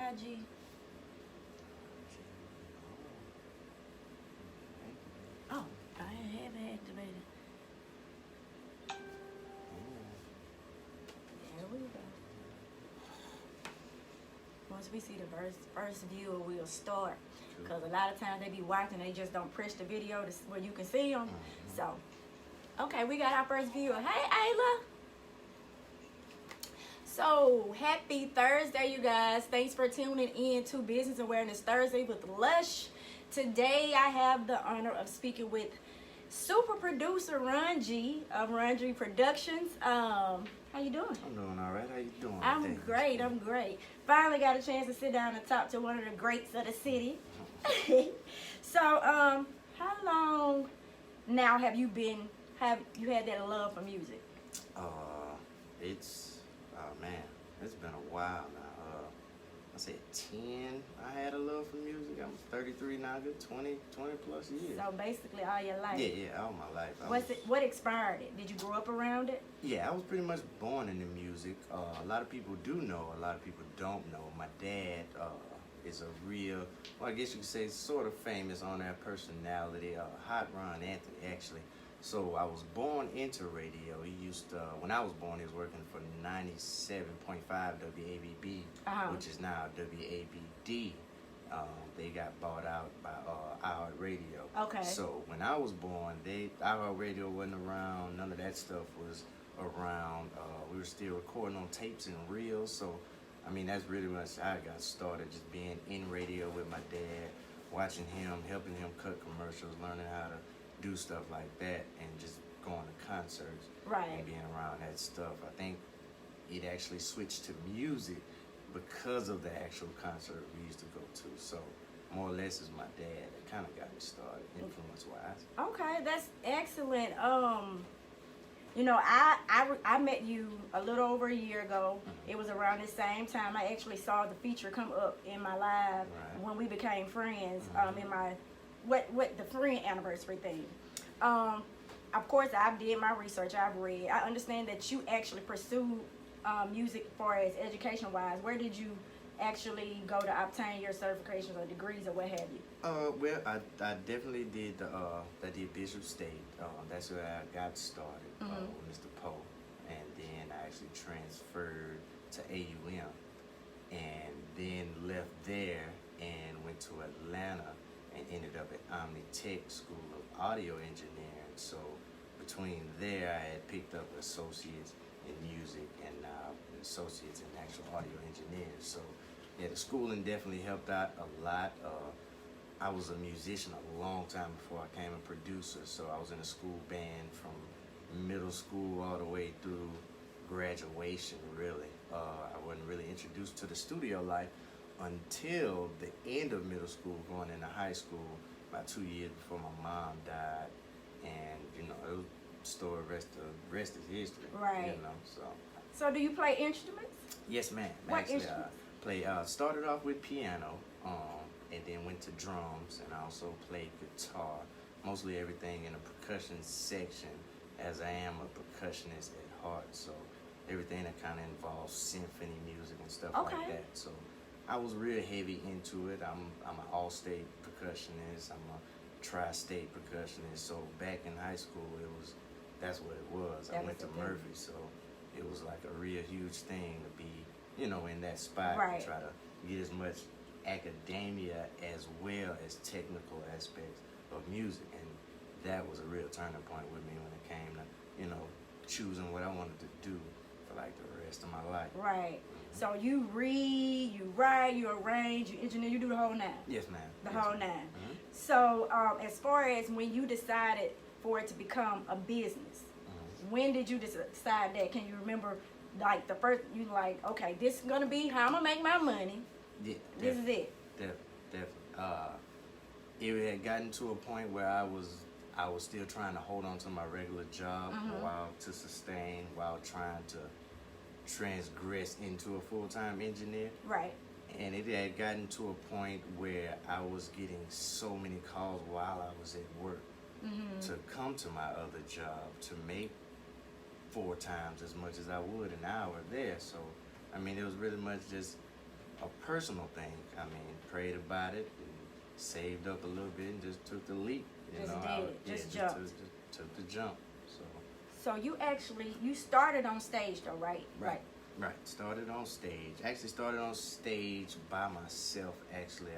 IG? Oh, I have it activated. There we go. Once we see the first viewer, we'll start. Because a lot of times they be watching, they just don't press the video where you can see them. So, okay, we got our first viewer. Hey, Ayla. So, happy Thursday, you guys. Thanks for tuning in to Business Awareness Thursday with Lush. Today, I have the honor of speaking with super producer Ron G of Ron G Productions. How you doing? I'm doing all right. How you doing? I'm great. I'm great. Finally got a chance to sit down and talk to one of the greats of the city. So, how long now have you had that love for music? It's been a while now. I said 10. I had a love for music. I'm 33 now, good 20 plus years. So basically all your life. Yeah, all my life. What inspired it? Did you grow up around it? Yeah, I was pretty much born into music. A lot of people do know, a lot of people don't know. My dad is a real, well, I guess you could say sort of famous on that personality, Hot Ron Anthony, actually. So I was born into radio. He used to, when I was born, he was working for 97.5 WABB, which is now WABD. They got bought out by iHeartRadio. Okay. So when I was born, iHeartRadio wasn't around. None of that stuff was around. We were still recording on tapes and reels. So, I mean, that's really much how I got started, just being in radio with my dad, watching him, helping him cut commercials, learning how to do stuff like that, and just going to concerts and being around that stuff. I think it actually switched to music because of the actual concert we used to go to. So more or less is my dad that kind of got me started, influence-wise. Okay, that's excellent. You know, I met you a little over a year ago. It was around the same time I actually saw the feature come up in my live when we became friends. In my what the friend anniversary thing. Of course, I did my research. I've read. I understand that you actually pursued music for as education wise. Where did you actually go to obtain your certifications or degrees or what have you? Well, I definitely did I did Bishop State. That's where I got started with Mr. Poe, and then I actually transferred to AUM, and then left there and went to Atlanta and ended up at Omni Tech School of Audio Engineering. So between there, I had picked up associates in music and associates in actual audio engineering. So yeah, the schooling definitely helped out a lot. I was a musician a long time before I became a producer, so I was in a school band from middle school all the way through graduation, really. I wasn't really introduced to the studio life until the end of middle school, going into high school, about 2 years before my mom died. And, you know, it was story, rest is history. Right. You know, So do you play instruments? Yes, ma'am. What Actually, instruments? Started off with piano, and then went to drums, and I also played guitar. Mostly everything in the percussion section, as I am a percussionist at heart. So everything that kind of involves symphony music and stuff like that. So I was real heavy into it. I'm an all-state percussionist. I'm a tri-state percussionist. So back in high school, that's what it was. I went to Murphy, so it was like a real huge thing to be, you know, in that spot and try to get as much academia as well as technical aspects of music. And that was a real turning point with me when it came to, you know, choosing what I wanted to do for like the rest of my life. Right. So you read, you write, you arrange, you engineer, you do the whole nine. Yes, ma'am. The whole nine. So as far as when you decided for it to become a business, when did you decide that? Can you remember, like, the first, you like, okay, this is going to be how I'm going to make my money. Yeah. This is it. Definitely. It had gotten to a point where I was still trying to hold on to my regular job while trying to transgress into a full-time engineer. Right. And it had gotten to a point where I was getting so many calls while I was at work to come to my other job to make 4 times as much as I would an hour there. So, I mean, it was really much just a personal thing. I mean, prayed about it and saved up a little bit and just took the leap. Just Just jumped. took the jump. So you started on stage though, right? Right. Started on stage. Actually started on stage by myself. Actually,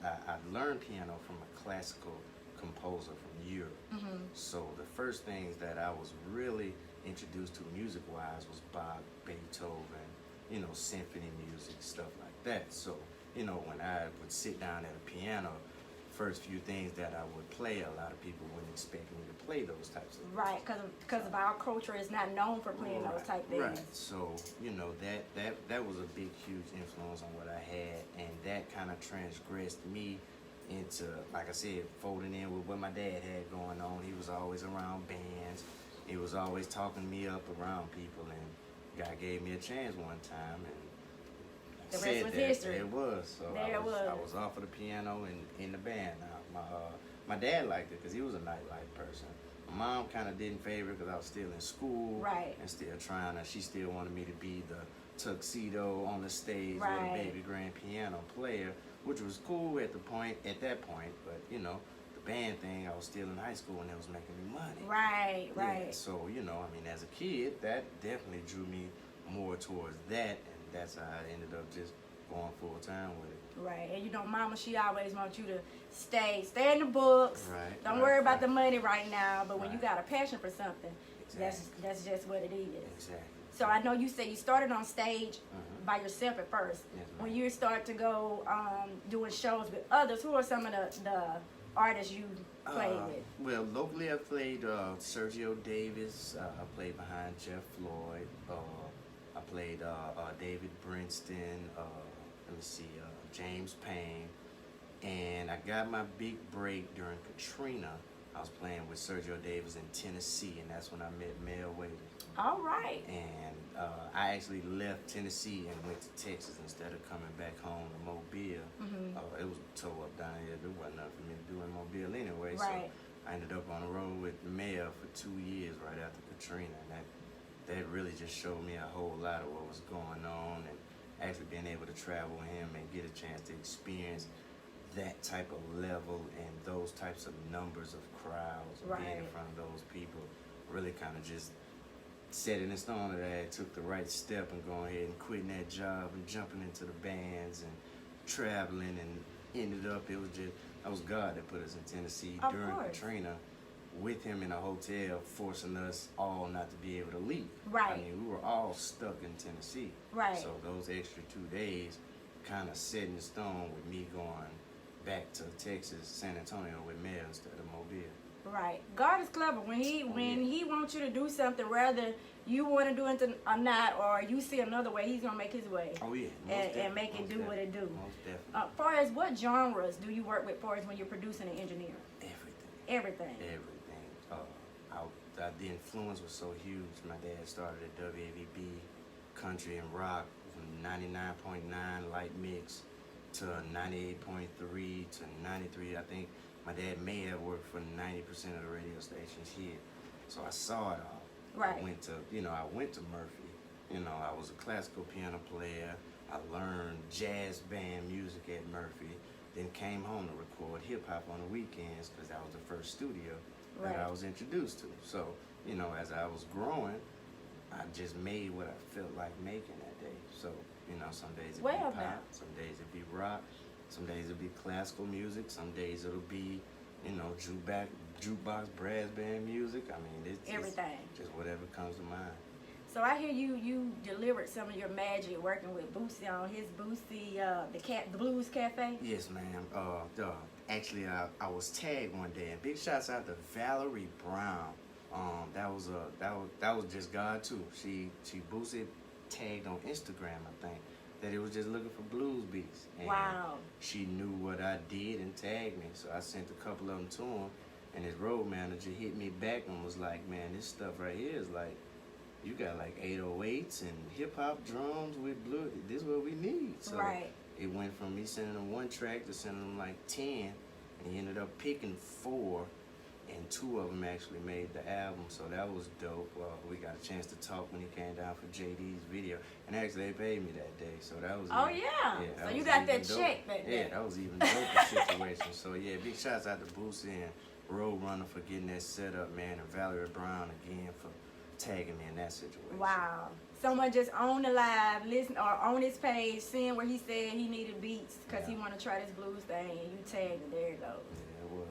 I learned piano from a classical composer from Europe. Mm-hmm. So the first things that I was really introduced to music-wise was Bach, Beethoven, symphony music, stuff like that. So, when I would sit down at a piano, first few things that I would play, a lot of people wouldn't expect me to play those types of things. Right, because of our culture is not known for playing those type things. Right. So, that was a big, huge influence on what I had, and that kind of transgressed me into, like I said, folding in with what my dad had going on. He was always around bands. He was always talking me up around people, and God gave me a chance one time, and the rest was history. There it was. So I was off of the piano and in the band. Now, my dad liked it because he was a nightlife person. My mom kind of didn't favor it because I was still in school. Right. And still trying to, she still wanted me to be the tuxedo on the stage with a baby grand piano player, which was cool at that point. But, the band thing, I was still in high school and it was making me money. Right. Yeah, so, as a kid, that definitely drew me more towards that. That's how I ended up just going full time with it. Right, and Mama, she always wants you to stay in the books. Right. Don't worry about the money right now. But when you Right. got a passion for something, Exactly. that's just what it is. Exactly. So I know you said you started on stage Mhm. by yourself at first. Yes, ma'am. When you start to go doing shows with others, who are some of the artists you played with? Well, locally I played Sergio Davis. I played behind Jeff Floyd. I played David Brinston. James Payne. And I got my big break during Katrina. I was playing with Sergio Davis in Tennessee, and that's when I met Mel Waiter. All right. And I actually left Tennessee and went to Texas instead of coming back home to Mobile. Mm-hmm. It was toe up down here. There wasn't nothing for me to do in Mobile anyway. Right. So I ended up on the road with Mel for 2 years right after Katrina. And that really just showed me a whole lot of what was going on, and actually being able to travel with him and get a chance to experience that type of level and those types of numbers of crowds, being in front of those people, really kind of just set in stone that I took the right step and going ahead and quitting that job and jumping into the bands and traveling, and ended up, that was God that put us in Tennessee during Katrina with him in a hotel, forcing us all not to be able to leave. Right. I mean, we were all stuck in Tennessee. Right. So those extra 2 days kind of set in stone with me going back to Texas, San Antonio with Mel instead of Mobile. Right. God is clever. When he wants you to do something, whether you want to do it or not, or you see another way, he's gonna make his way. Oh yeah. And make it do what it do. Most definitely. Far as what genres do you work with, far as when you're producing and engineering? Everything. The influence was so huge. My dad started at WAVB, country and rock, from 99.9 light mix to 98.3 to 93. I think my dad may have worked for 90% of the radio stations here. So I saw it all. Right. I went to Murphy. I was a classical piano player. I learned jazz band music at Murphy. Then came home to record hip hop on the weekends because that was the first studio that I was introduced to. So, as I was growing, I just made what I felt like making that day. So, some days it'd be pop, some days it'd be rock, some days it'd be classical music, some days it'll be, jukebox, brass band music. I mean, it's everything. Just whatever comes to mind. So I hear you delivered some of your magic working with Boosie on his Boosie, the Blues Cafe. Yes, ma'am. Actually, I was tagged one day, and big shouts out to Valerie Brown. That was just God too. She Boosie tagged on Instagram, I think, that it was just looking for blues beats. And wow. She knew what I did and tagged me, so I sent a couple of them to him, and his road manager hit me back and was like, "Man, this stuff right here is like, you got like 808s and hip hop drums with blue. This is what we need." So it went from me sending him one track to sending him like 10, and he ended up picking 4. and 2 of them actually made the album, so that was dope. We got a chance to talk when he came down for JD's video, and actually they paid me that day, so that was Oh even, yeah. that So you was got even that dope. check back there. Yeah, that was even dope situation. So yeah, big shouts out to Boosie and Roadrunner for getting that set up, man, and Valerie Brown again for tagging me in that situation. Wow. Someone just on the live, listen, or on his page, seeing where he said he needed beats because he want to try this blues thing, and you tagged it. There it goes. Yeah, it was.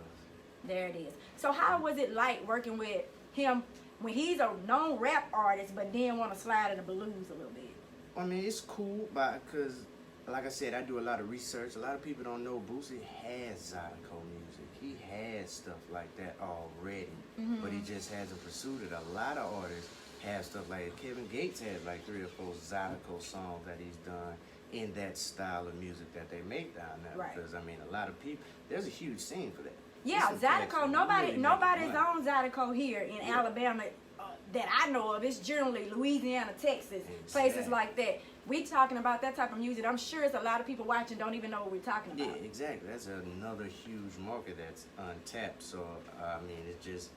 There it is. So how was it like working with him when he's a known rap artist, but then want to slide in the blues a little bit? I mean, it's cool, because, like I said, I do a lot of research. A lot of people don't know Boosie has Zydeco music. He has stuff like that already, but he just hasn't pursued it. A lot of artists have stuff like Kevin Gates has like 3 or 4 Zydeco songs that he's done in that style of music that they make down there. Right. Because, I mean, a lot of people, there's a huge scene for that. Yeah, It's a place Zydeco. that Nobody's really make on Zydeco here in Alabama that I know of. It's generally Louisiana, Texas, places Exactly. like that. We talking about that type of music. I'm sure it's a lot of people watching don't even know what we're talking about. Yeah, exactly. That's another huge market that's untapped. So, I mean, it just,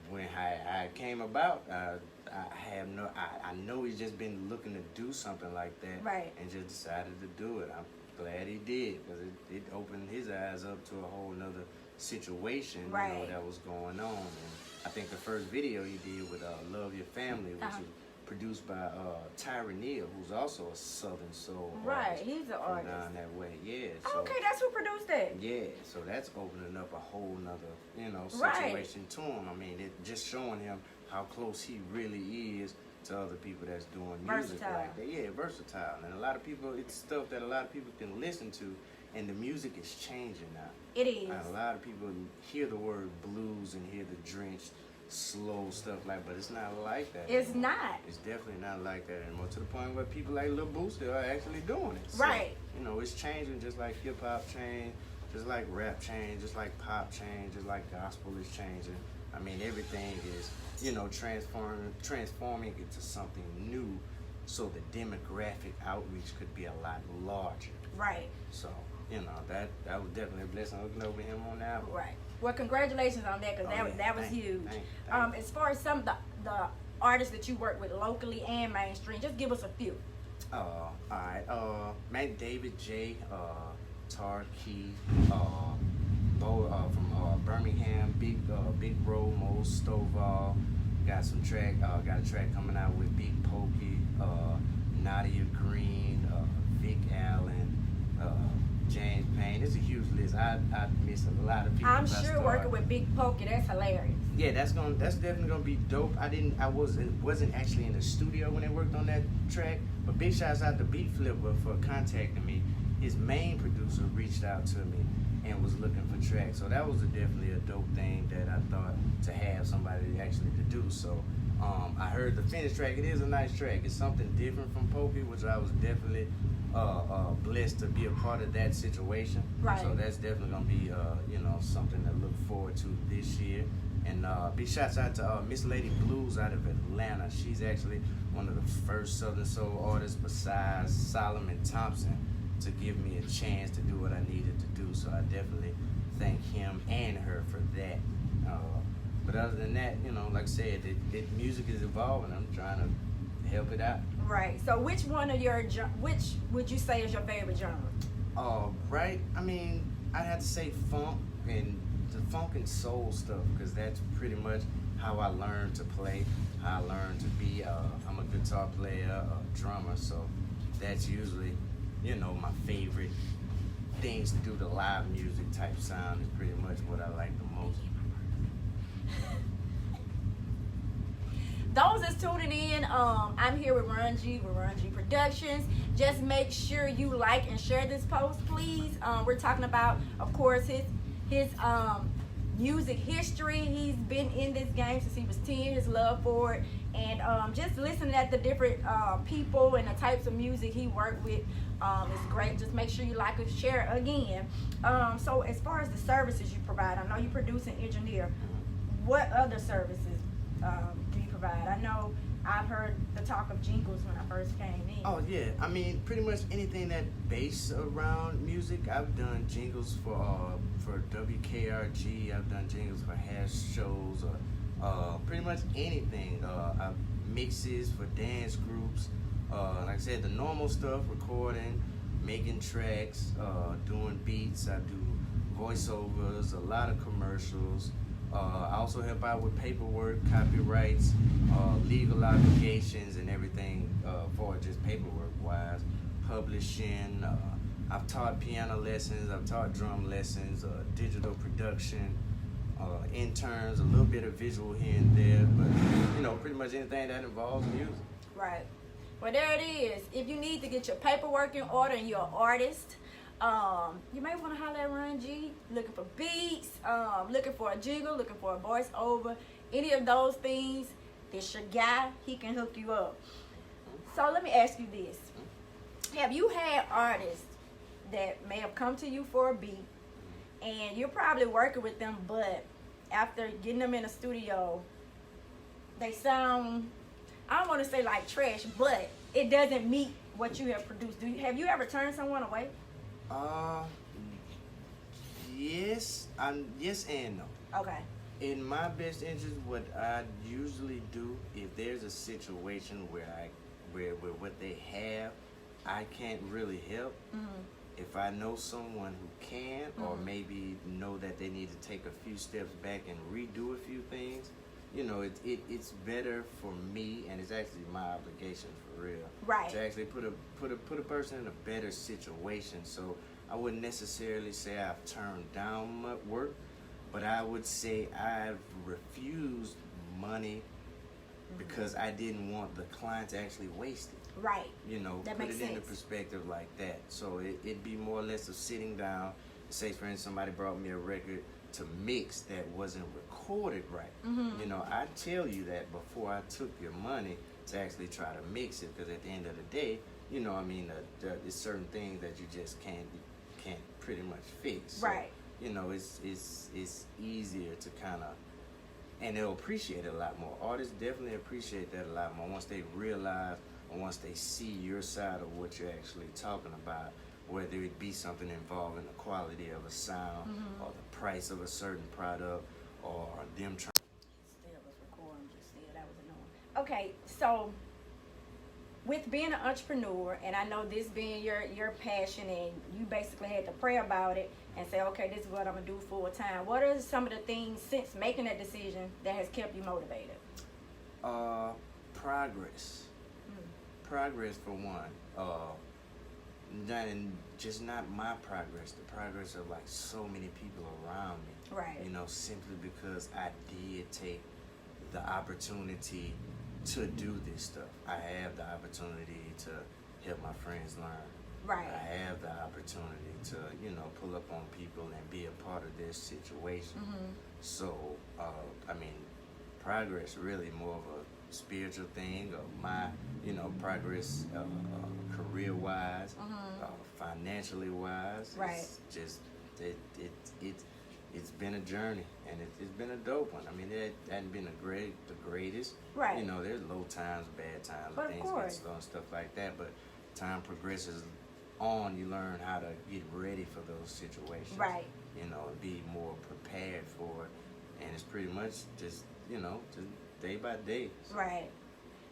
when I came about, I know he's just been looking to do something like that. Right. And just decided to do it. I'm glad he did, because it opened his eyes up to a whole nother situation, Right. you know, that was going on. And I think the first video he did with Love Your Family, which was produced by Tyra Neal, who's also a Southern Soul Right, artist. he's an from artist. down that way, yeah. So, Okay, that's who produced that. yeah, so that's opening up a whole nother, Right. situation to him. I mean, it just showing him how close he really is to other people that's doing music Versatile. like that. Yeah, versatile. And a lot of people, it's stuff that a lot of people can listen to, and the music is changing now. It is. And a lot of people hear the word blues and hear the drenched, slow stuff but it's not like that It's anymore. not. It's definitely not like that anymore, to the point where people like Lil Boosie are actually doing it. So, Right. it's changing just like hip hop changed, just like rap changed, just like pop changed, just like gospel is changing. I mean, everything is, transforming into something new, so the demographic outreach could be a lot larger. Right. So, that was definitely a blessing looking over him on that one. Right. Well, congratulations on that, because that was Thank you, huge. thank you. As far as some of the artists that you work with locally and mainstream, just give us a few. All right. Matt David J, Tar Key, Bo from Birmingham, Big Bro, Mo Stovall. Got a track coming out with Big Pokey, Nadia Green, Vic Allen, James Payne. It's a huge list. I miss a lot of people. I'm sure working with Big Pokey, that's hilarious. Yeah, that's definitely gonna be dope. I wasn't actually in the studio when they worked on that track, but big shouts out to Beat Flipper for contacting me. His main producer reached out to me and was looking for tracks, so that was definitely a dope thing that I thought to have somebody actually to do. So I heard the finished track. It is a nice track. It's something different from Pokey, which I was definitely blessed to be a part of that situation. Right. So that's definitely gonna be something to look forward to this year. And big shouts out to Miss Lady Blues out of Atlanta. She's actually one of the first Southern Soul artists besides Solomon Thompson to give me a chance to do what I needed to do. So I definitely thank him and her for that. But other than that, like I said, music is evolving. I'm trying to help it out. Right. So which would you say is your favorite genre? Right. I mean, I'd have to say funk and the funk and soul stuff, because that's pretty much how I learned to play, how I learned to be. I'm a guitar player, a drummer, so that's usually, my favorite things to do. The live music type sound is pretty much what I like the most. Those that's tuning in, I'm here with Ron G Productions. Just make sure you like and share this post, please. We're talking about, of course, his music history. He's been in this game since he was 10, his love for it, and just listening at the different people and the types of music he worked with is great. Just make sure you like and share again. So as far as the services you provide, I know you produce and engineer. What other services do you provide? I've heard the talk of jingles when I first came in. Oh yeah, I mean pretty much anything that based around music. I've done jingles for WKRG. I've done jingles for hash shows or pretty much anything. I've mixes for dance groups. Like I said, the normal stuff, recording, making tracks, doing beats. I do voiceovers, a lot of commercials. I also help out with paperwork, copyrights, legal obligations, and everything for just paperwork wise. Publishing. I've taught piano lessons. I've taught drum lessons. Digital production. Interns. A little bit of visual here and there, but pretty much anything that involves music. Right. Well, there it is. If you need to get your paperwork in order and you're an artist, you may want to holler at Ron G. Looking for beats, looking for a jingle, looking for a voiceover, any of those things. This your guy. He can hook you up. So let me ask you this: have you had artists that may have come to you for a beat, and you're probably working with them, but after getting them in the studio, they sound, I don't want to say like trash, but it doesn't meet what you have produced? Have you ever turned someone away? Yes, yes and no. Okay. In my best interest, what I usually do, if there's a situation where where what they have, I can't really help. Mm-hmm. If I know someone who can, or maybe know that they need to take a few steps back and redo a few things, it's better for me, and it's actually my obligation for real, right, to actually put a person in a better situation. So I wouldn't necessarily say I've turned down much work, but I would say I've refused money because I didn't want the client to actually waste it. Right. Put That it makes into sense. perspective like that. So it'd be more or less of sitting down. Say, for instance, somebody brought me a record to mix that wasn't recorded right. I tell you that before I took your money to actually try to mix it, because at the end of the day, there's certain things that you just can't pretty much fix. So, right. It's easier to kind of, and they'll appreciate it a lot more. Artists definitely appreciate that a lot more once they realize, or once they see your side of what you're actually talking about, whether it be something involving the quality of a sound, or the price of a certain product, or them trying. Still was recording, just still, that was annoying. Okay, so with being an entrepreneur, and I know this being your passion, and you basically had to pray about it and say, okay, this is what I'm gonna do full time. What are some of the things since making that decision that has kept you motivated? Progress. Progress for one. And just not my progress, the progress of like so many people around me. Right. Simply because I did take the opportunity to do this stuff. I have the opportunity to help my friends learn. Right. I have the opportunity to, pull up on people and be a part of their situation. So, progress really more of a spiritual thing, of my, progress career-wise, financially wise. Right. It's just, it's been a journey, and it's been a dope one. It hasn't been the greatest. Right. There's low times, bad times, But things of course. get slow and stuff like that, but time progresses on, you learn how to get ready for those situations. Right. Be more prepared for it, and it's pretty much just, just day by day. Right.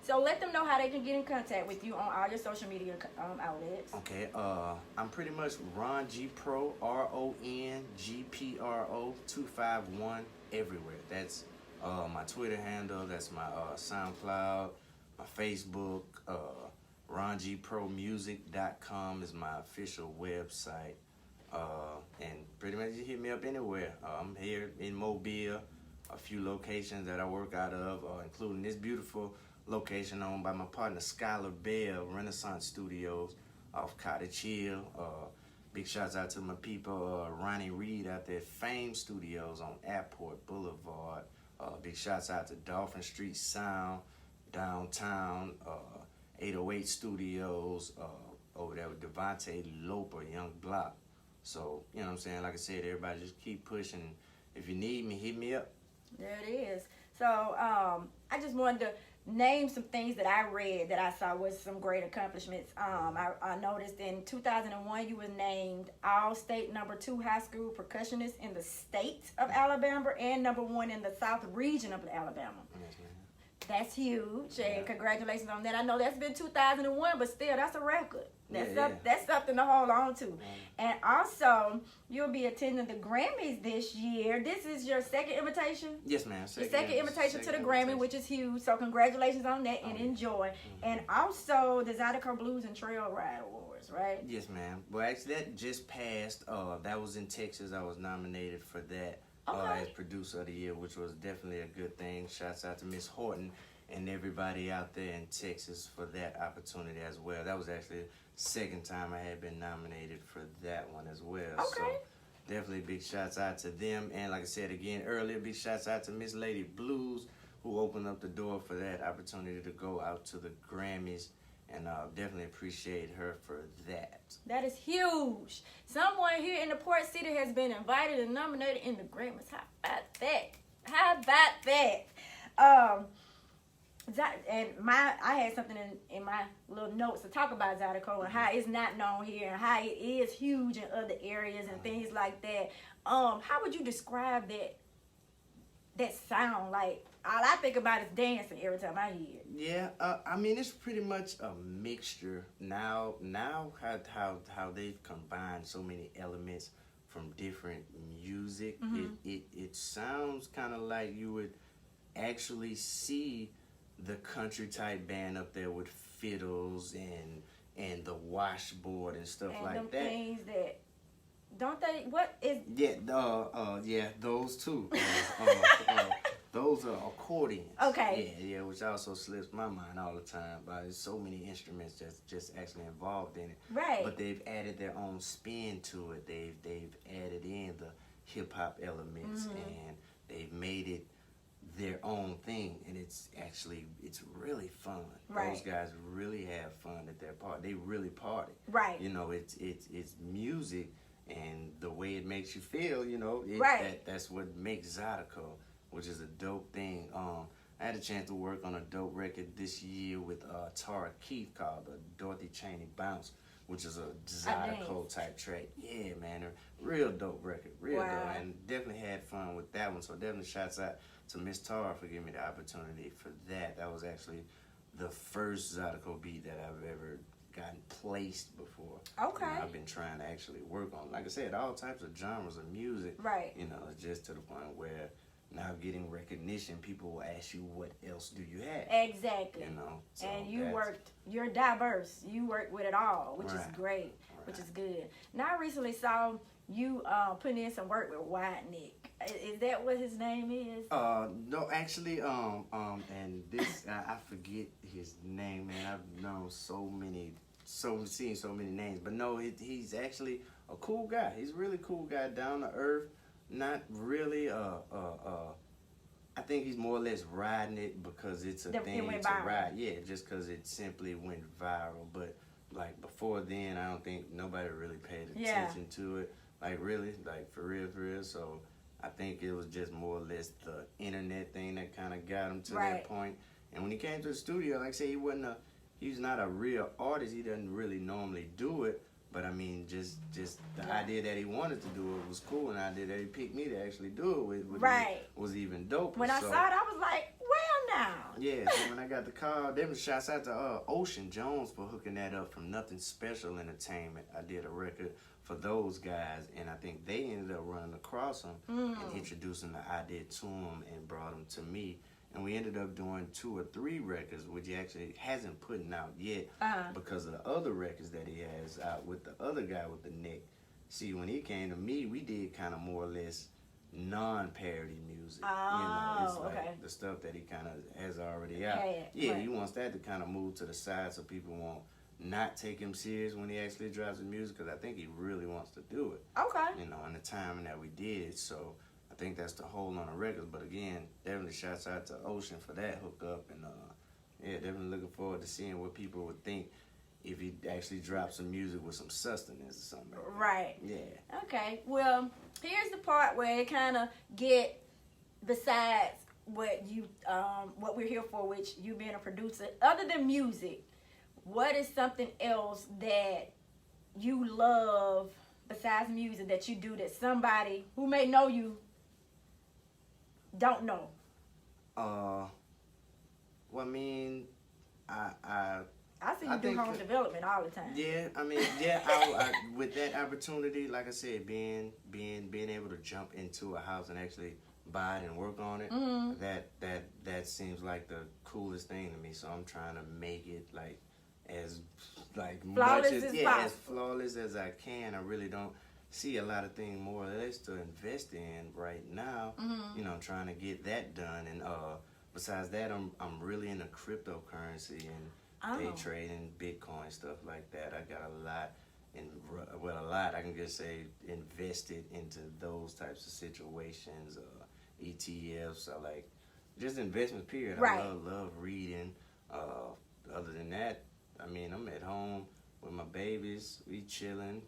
So let them know how they can get in contact with you on all your social media outlets. Okay, I'm pretty much Ron G Pro, RONGPRO 251 everywhere. That's my Twitter handle. That's my SoundCloud, my Facebook. RonGPromusic.com is my official website. And pretty much you hit me up anywhere. I'm here in Mobile, a few locations that I work out of, including this beautiful location owned by my partner Skylar Bell, Renaissance Studios off Cottage Hill. Big shouts out to my people, Ronnie Reed out there, Fame Studios on Airport Boulevard. Big shouts out to Dolphin Street Sound downtown, 808 Studios over there with Devontae Loper, Young Block. So, you know what I'm saying? Like I said, everybody just keep pushing. If you need me, hit me up. There it is. So I just wanted to name some things that I read that I saw was some great accomplishments. I noticed in 2001 you were named All-State #2 high school percussionist in the state of Alabama and #1 in the South region of Alabama. Yes, ma'am. That's huge, and congratulations on that. I know that's been 2001, but still, that's a record. That's something to hold on to. And also, you'll be attending the Grammys this year. This is your second invitation? Yes, ma'am. Your second invitation to the Grammy, which is huge. So congratulations on that, and enjoy. And also, the Zydeco Blues and Trail Ride Awards, right? Yes, ma'am. Well, actually, that just passed. That was in Texas. I was nominated for that. As producer of the year, which was definitely a good thing. Shouts out to Miss Horton and everybody out there in Texas for that opportunity as well. That was actually the second time I had been nominated for that one as well. Okay. So definitely big shouts out to them. And like I said again earlier, big shouts out to Miss Lady Blues, who opened up the door for that opportunity to go out to the Grammys. And definitely appreciate her for that. That is huge. Someone here in the Port City has been invited and nominated in the Grammys. How about that? How about that? I had something in my little notes to talk about Zydeco and how it's not known here and how it is huge in other areas and things like that. How would you describe that sound? Like, all I think about is dancing every time I hear it. Yeah, I mean, it's pretty much a mixture now. How they've combined so many elements from different music. It sounds kind of like you would actually see the country type band up there with fiddles and the washboard and stuff like them that. Things that don't they? What is? Yeah, those two. Those are accordions. Okay. Yeah, which also slips my mind all the time. But there's so many instruments that's just actually involved in it. Right. But they've added their own spin to it. They've added in the hip hop elements and they've made it their own thing, and it's really fun. Right. Those guys really have fun at their party. They really party. Right. You know, it's music, and the way it makes you feel. You know, that's what makes Zydeco, which is a dope thing. I had a chance to work on a dope record this year with Tara Keith called the Dorothy Cheney Bounce, which is a Zydeco type track. Yeah, man, a real dope record, real dope, and definitely had fun with that one. So definitely shouts out to Miss Tara for giving me the opportunity for that. That was actually the first Zydeco beat that I've ever gotten placed before. Okay. You know, I've been trying to actually work on, like I said, all types of genres of music. Right. You know, just to the point where now getting recognition, people will ask you, what else do you have? Exactly. You know, so and you're diverse. You work with it all, which is great, which is good. Now, I recently saw you putting in some work with Wide Nick. Is that what his name is? No, actually, and this, I forget his name, man. I've known seen so many names, but no, he's actually a cool guy. He's a really cool guy, down to earth. Not really, I think he's more or less riding it because it's a thing to ride. Yeah, just because it simply went viral. But, like, before then, I don't think nobody really paid attention to it. Like, really, like, for real. So, I think it was just more or less the internet thing that kind of got him to that point. And when he came to the studio, like I say, he's not a real artist. He doesn't really normally do it. But I mean, just the idea that he wanted to do it was cool, and the idea that he picked me to actually do it with was even doper. When I saw it, I was like, well, now. Yeah, so when I got the call, there was shouts out to Ocean Jones for hooking that up from Nothing Special Entertainment. I did a record for those guys, and I think they ended up running across him and introducing the idea to him and brought him to me. And we ended up doing 2 or 3 records, which he actually hasn't put out yet because of the other records that he has out with the other guy with the neck. See, when he came to me, we did kind of more or less non-parody music. It's like the stuff that he kind of has already out. He wants that to kind of move to the side so people won't not take him serious when he actually drops the music, because I think he really wants to do it. Okay. You know, and the timing that we did, so I think that's the whole on the records. But again, definitely shouts out to Ocean for that hookup, and definitely looking forward to seeing what people would think if he actually drops some music with some sustenance or something. Right. Yeah. Okay. Well, here's the part where it kind of get besides what we're here for, which you being a producer. Other than music, what is something else that you love besides music that you do that somebody who may know you don't know? Well, I mean, I see you do home development all the time. Yeah, I mean, yeah. I with that opportunity, like I said, being able to jump into a house and actually buy it and work on it, that seems like the coolest thing to me. So I'm trying to make it as flawless much as as flawless as I can. I really don't see a lot of things more or less to invest in right now. You know, I'm trying to get that done, and besides that, I'm really into cryptocurrency and day trading, Bitcoin, stuff like that. I got a lot, I can just say invested into those types of situations, ETFs, I like just investment period. Right. I love reading. Other than that, I mean, I'm at home with my babies, we chilling.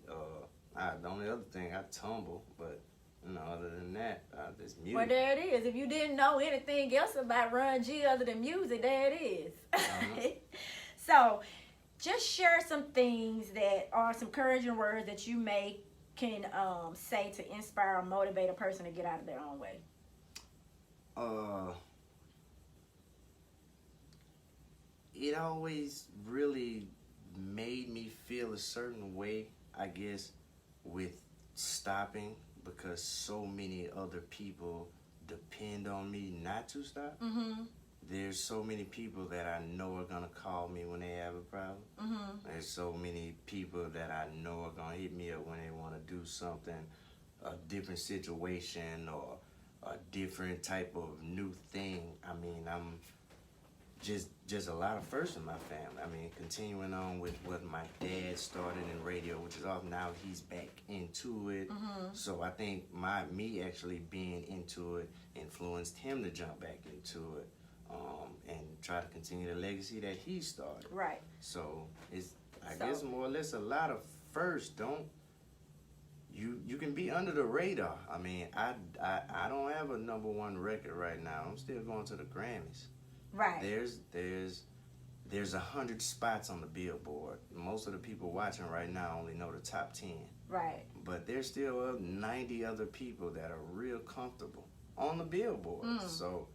The only other thing, I tumble, but other than that, there's music. Well, there it is. If you didn't know anything else about Run G other than music, there it is. So, just share some things that are some encouraging words that you can say to inspire or motivate a person to get out of their own way. It always really made me feel a certain way, I guess, with stopping, because so many other people depend on me not to stop. There's so many people that I know are gonna call me when they have a problem. There's so many people that I know are gonna hit me up when they want to do something, a different situation or a different type of new thing. I mean, I'm just a lot of firsts in my family. I mean, continuing on with what my dad started in radio, which is off now, he's back into it. So I think me actually being into it influenced him to jump back into it. And try to continue the legacy that he started. Right. So it's I guess more or less a lot of first. You can be under the radar. I mean, I don't have a #1 record right now. I'm still going to the Grammys. Right. There's 100 spots on the Billboard. Most of the people watching right now only know the top 10. Right. But there's still 90 other people that are real comfortable on the Billboard. So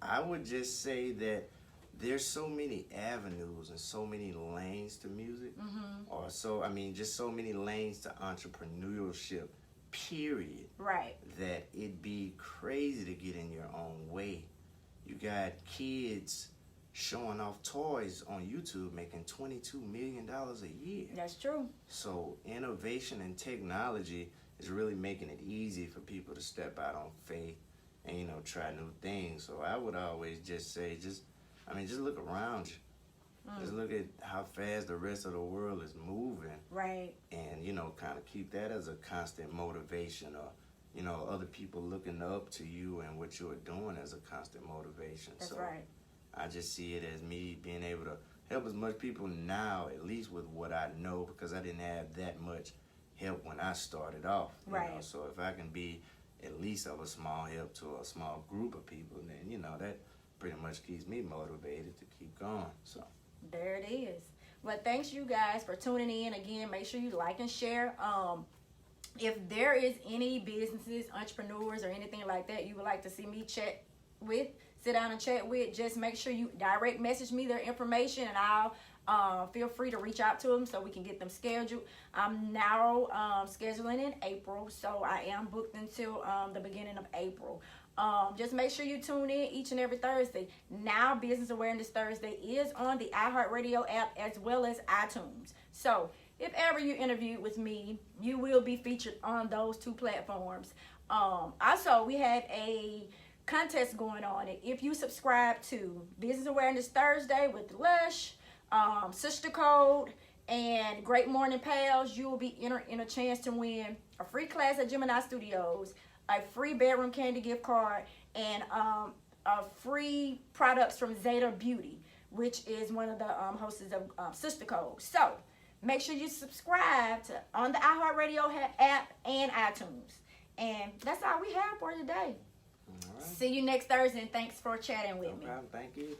I would just say that there's so many avenues and so many lanes to music, just so many lanes to entrepreneurship, period. Right. That it'd be crazy to get in your own way. You got kids showing off toys on YouTube making $22 million a year. That's true. So innovation and technology is really making it easy for people to step out on faith and try new things. So I would always just say, just look around you. Just look at how fast the rest of the world is moving. Right. And kind of keep that as a constant motivation, or other people looking up to you and what you're doing as a constant motivation. That's so right. I just see it as me being able to help as much people now, at least with what I know, because I didn't have that much help when I started off. Right. So if I can be at least of a small help to a small group of people, then that pretty much keeps me motivated to keep going. So there it is. Well, thanks you guys for tuning in. Again, make sure you like and share. If there is any businesses, entrepreneurs, or anything like that you would like to see me sit down and chat with, just make sure you direct message me their information, and I'll feel free to reach out to them so we can get them scheduled. I'm now scheduling in April, so I am booked until the beginning of April. Just make sure you tune in each and every Thursday. Now, Business Awareness Thursday is on the iHeartRadio app as well as iTunes. So if ever you interviewed with me, you will be featured on those two platforms. Also, we have a contest going on. If you subscribe to Business Awareness Thursday with Lush, Sister Code, and Great Morning Pals, you will be in a chance to win a free class at Gemini Studios, a free bedroom candy gift card, and a free products from Zeta Beauty, which is one of the hosts of Sister Code. So make sure you subscribe on the iHeartRadio app and iTunes. And that's all we have for today. All right. See you next Thursday, and thanks for chatting with No me. problem. Thank you.